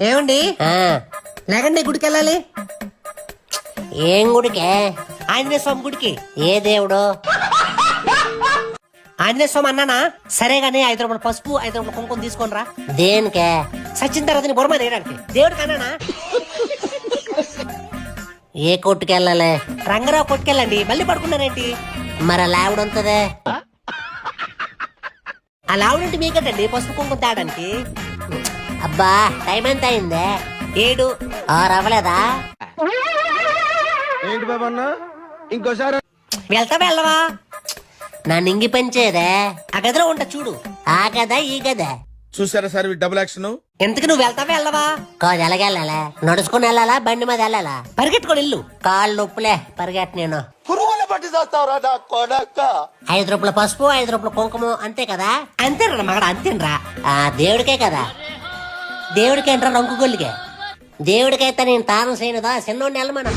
ఏమండి లేకండి గుడికి వెళ్ళాలి. ఏం గుడికే? ఆంజనేయ స్వామి గుడికి. ఏ దేవుడు? ఆంజనేయ స్వామి అన్నానా? సరే గానీ 5 రూపాయల పసుపు 5 రూపాయల కుంకుమ తీసుకొని రా. దేనికే? సచిన తర్వాత నీ బొమ్మ వేయడానికి. దేవుడికి అన్నానా? ఏ కొట్టుకెళ్ళాలి? రంగరావు కొట్టుకెళ్ళండి. మళ్ళీ పడుకున్నారేంటి? మరి లావిడ ఉంటదే? ఆ లావుడంటే మీకంటండి పసుపు కుంకుమ తేడానికి. అబ్బా టైం ఎంత అయిందే? 7. 6 అవ్వలేదా? ఏంటి బాబన్న ఇంకోసారి వెళ్తావా వెళ్ళవా? నా నింగి పెంచేదే. ఆ గదిలో ఉంటా చూడు. ఆ గదా ఈ గదా? చూసారా సార్ డబుల్ యాక్షన్. ఎంతకు నువ్వు వెళ్తావా వెళ్ళవా? కాదు ఎలాగెళ్ళాలా? నడుచుకుని వెళ్ళాలా బండి మీద వెళ్ళాలా? పరిగెట్టుకొని వెళ్ళు. కాళ్ళు నొప్పులే పరిగెట్ట నేను. 5 రూపాయల పసుపు 5 రూపాయల కుంకుమ అంతే కదా? అంతేనా మగడ? అంతేనరా. ఆ దేవుడికే కదా? దేవుడికేంట్రా రంకు గొల్లికే? దేవుడికైతే నేను తాను చేయనుదా చిన్నోడిని వెళ్ళమను.